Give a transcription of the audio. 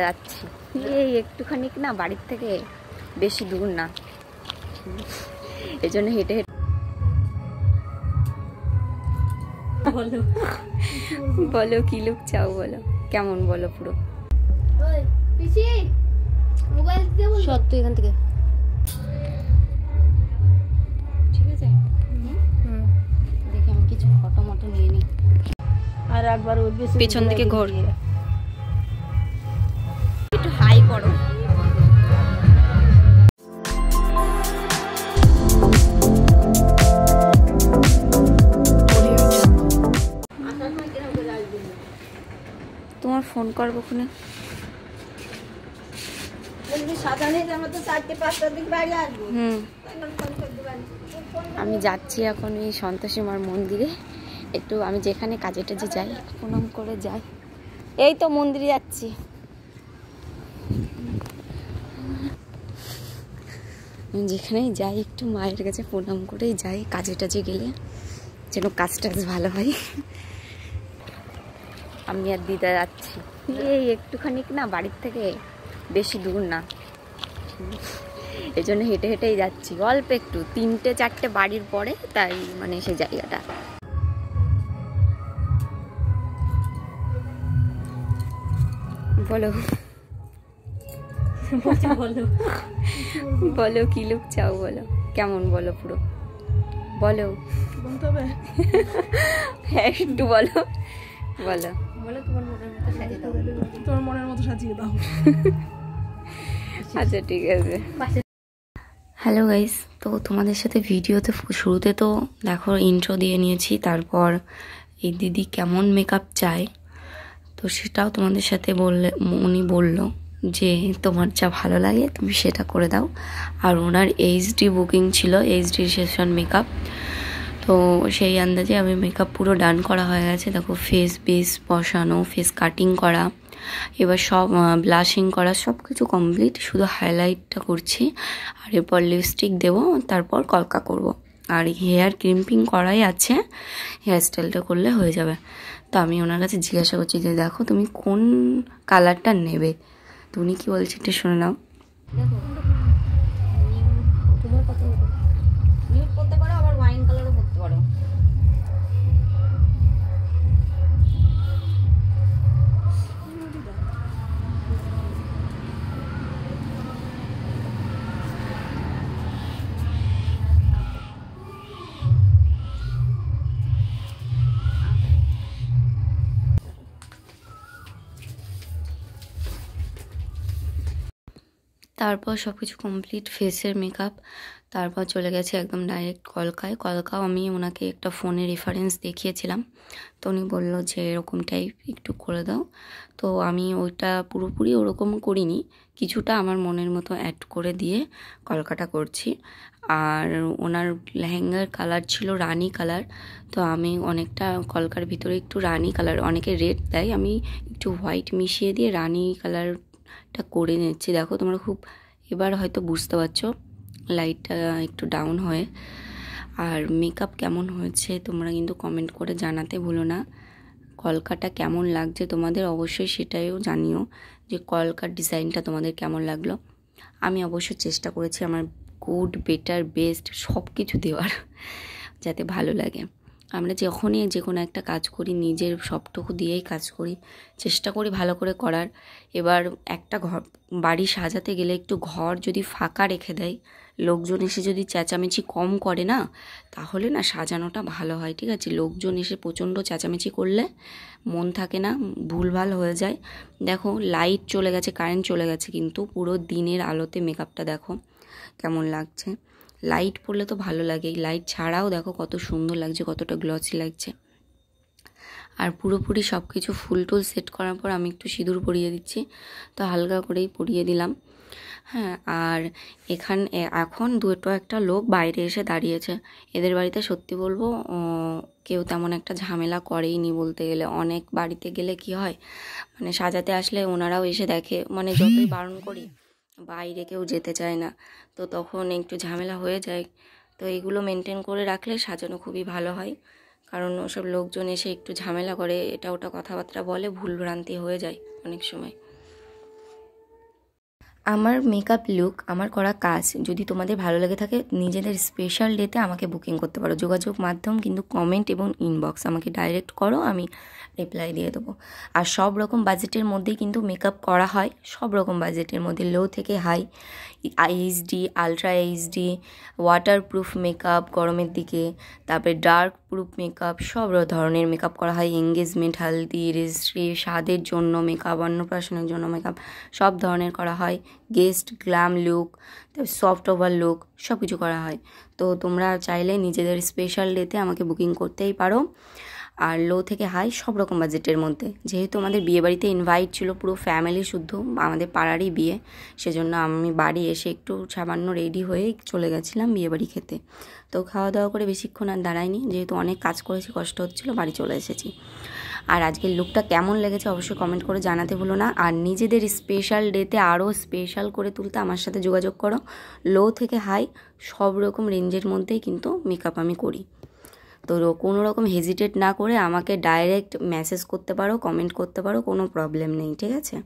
যাচ্ছি এই একটুখানি না বাড়ির থেকে, বেশি দূর না, এজন্য হেঁটে হেঁটে। বলো বলো কি লুক চাও, বলো কেমন, বলো পুরো সত্য এখান থেকে। ঠিক আছে, দেখি আমি কিছু ফটো মটো নিয়ে নিই। আর একবার পেছন দিকে ঘোর, একটু হাই করো। তোমার ফোন করবো ওখানে। আমি যাচ্ছি এখন এই সন্তোষী মার মন্দিরে, একটু আমি যেখানে কাজে টাজে যাই প্রণাম করে যাই। এই তো মন্দিরে যাচ্ছি। যেখানেই যাই একটু মায়ের কাছে প্রণাম করেই যাই, কাজে টাজে গেলে যেন কাজ টাজ ভালো হয়। আমি আর দিদা যাচ্ছি এই একটুখানি না বাড়ির থেকে, বেশি দূর না, এজন্য হেঁটে হেঁটেই যাচ্ছি। অল্প একটু 3-4টে বাড়ির পরে, তাই মানে সেই জায়গাটা। বলো বলো বলো কি লুক চাও, বলো কেমন, বলো পুরো বলো। হ্যাঁ একটু বলো বলো বলো, তোমার মনের মতো সাজিয়ে দাও। আচ্ছা ঠিক আছে। হ্যালো গাইস, তো তোমাদের সাথে ভিডিওতে শুরুতে তো দেখো ইন্ট্রো দিয়ে নিয়েছি, তারপর এই দিদি কেমন মেকআপ চায় তো সেটাও তোমাদের সাথে উনি বলল যে তোমার যা ভালো লাগে তুমি সেটা করে দাও। আর ওনার এইচডি বুকিং ছিল, এইচডি সেশন মেকআপ, তো সেই আন্দাজে আমি মেকআপ পুরো ডান করা হয়ে গেছে। দেখো ফেস বেস বসানো, ফেস কাটিং করা, এবার সব ব্লাশিং করা, সব কিছু কমপ্লিট, শুধু হাইলাইটটা করছি। আর এরপর লিপস্টিক দেবো, তারপর কলকা করব। আর হেয়ার ক্রিম্পিং করাই আছে, হেয়ার স্টাইলটা করলে হয়ে যাবে। তো আমি ওনার কাছে জিজ্ঞাসা করছি যে দেখো তুমি কোন কালারটা নেবে, তো উনি কী বলছে একটু শুনে নাও। দেখো তোমার কথা নিউড করতে পারো, আবার ওয়াইন কালারও করতে পারো। তারপর সব কিছু কমপ্লিট, ফেসের মেকআপ, তারপর চলে গেছে একদম ডাইরেক্ট কলকায়। কলকাও আমি ওনাকে একটা ফোনে রেফারেন্স দেখিয়েছিলাম, তো উনি বললো যে এরকম টাইপ একটু করে দাও। তো আমি ওইটা পুরোপুরি ওরকম করিনি, কিছুটা আমার মনের মতো অ্যাড করে দিয়ে কলকাটা করছি। আর ওনার লেহেঙ্গার কালার ছিল রানি কালার, তো আমি অনেকটা কলকার ভিতরে একটু রানি কালার, অনেকে রেড দেয়, আমি একটু হোয়াইট মিশিয়ে দিয়ে রানি কালারটা করে নিচ্ছি। দেখো তোমরা খুব এবার হয়তো বুঝতে পারছো, লাইটটা একটু ডাউন হয়ে। আর মেকআপ কেমন হয়েছে তোমরা কিন্তু কমেন্ট করে জানাতে ভুলো না। কলকাটা কেমন লাগছে তোমাদের অবশ্যই সেটাইও জানিও, যে কলকার ডিজাইনটা তোমাদের কেমন লাগলো। আমি অবশ্যই চেষ্টা করেছি আমার গুড বেটার বেস্ট সব কিছু দেওয়ার, যাতে ভালো লাগে। আমরা যখনই যে কোনো একটা কাজ করি নিজের সবটুকু দিয়েই কাজ করি, চেষ্টা করি ভালো করে করার। এবার একটা বাড়ি সাজাতে গেলে একটু ঘর যদি ফাঁকা রেখে দেয়, লোকজন এসে যদি চেঁচামেচি কম করে না, তাহলে না সাজানোটা ভালো হয়। ঠিক আছে, লোকজন এসে প্রচণ্ড চেঁচামেচি করলে মন থাকে না, ভুলভাল হয়ে যায়। দেখো লাইট চলে গেছে, কারেন্ট চলে গেছে, কিন্তু পুরো দিনের আলোতে মেকআপটা দেখো কেমন লাগছে। লাইট পড়লে তো ভালো লাগে, এই লাইট ছাড়াও দেখো কত সুন্দর লাগছে, কতটা গ্লসি লাগছে। আর পুরোপুরি সব কিছু ফুল টুল সেট করার পর আমি একটু সিঁদুর পরিয়ে দিচ্ছি, তো হালকা করেই পরিয়ে দিলাম। হ্যাঁ, আর এখন একটা লোক বাইরে এসে দাঁড়িয়েছে। এদের বাড়িতে সত্যি বলবো কেউ তেমন একটা ঝামেলা করেইনি বলতে গেলে। অনেক বাড়িতে গেলে কি হয়, মানে সাজাতে আসলে ওনারাও এসে দেখে, মানে যতই বারণ করি বাইরে কেউ যেতে চায় না, তো তখন একটু ঝামেলা হয়ে যায়। তো এইগুলো মেনটেন করে রাখলে সাজানো খুবই ভালো হয়, কারণ ওসব লোকজন এসে একটু ঝামেলা করে, এটা ওটা কথাবার্তা বলে, ভুলভ্রান্তি হয়ে যায় অনেক সময়। আমার মেকআপ লুক, আমার করা কাজ যদি তোমাদের ভালো লেগে থাকে, নিজেদের স্পেশাল ডেতে আমাকে বুকিং করতে পারো। যোগাযোগ মাধ্যম কিন্তু কমেন্ট এবং ইনবক্স, আমাকে ডাইরেক্ট করো, আমি রিপ্লাই দিয়ে দেবো। আর সব রকম বাজেটের মধ্যেই কিন্তু মেকআপ করা হয়, সব রকম বাজেটের মধ্যে, লো থেকে high, HD, ultra HD, waterproof makeup গরমের দিকে, তারপরে ডার্ক প্রুফ মেকআপ, সব ধরনের মেকআপ করা হয়। এঙ্গেজমেন্ট, হালদি, রেজিস্ট্রি, স্বাদের জন্য মেকআপ, অন্নপ্রাশনের জন্য মেকআপ, সব ধরনের করা হয়। গেস্ট, গ্ল্যাম লুক, তারপর সফট ওভার লুক, সব কিছু করা হয়। তো তোমরা চাইলে নিজেদের স্পেশাল ডেতে আমাকে বুকিং করতেই পারো। আর লো থেকে হাই সব রকম বাজেটের মধ্যে। যেহেতু আমাদের বিয়েবাড়িতে ইনভাইট ছিল পুরো ফ্যামিলি শুদ্ধ, আমাদের পাড়ারই বিয়ে, সেজন্য আমি বাড়ি এসে একটু সামান্য রেডি হয়ে চলে গেছিলাম বিয়েবাড়ি খেতে। তো খাওয়া দাওয়া করে বেশিক্ষণ আর দাঁড়াইনি, যেহেতু অনেক কাজ করেছি, কষ্ট হচ্ছিলো, বাড়ি চলে এসেছি। আর আজকের লুকটা কেমন লেগেছে অবশ্যই কমেন্ট করে জানাতে ভুলো না। আর নিজেদের স্পেশাল ডেতে আরও স্পেশাল করে তুলতে আমার সাথে যোগাযোগ করো। লো থেকে হাই সব রকম রেঞ্জের মধ্যেই কিন্তু মেকআপ আমি করি। তো কোনো রকম হেজিটেট না করে আমাকে ডাইরেক্ট মেসেজ করতে পারো, কমেন্ট করতে পারো, কোনো প্রবলেম নেই, ঠিক আছে।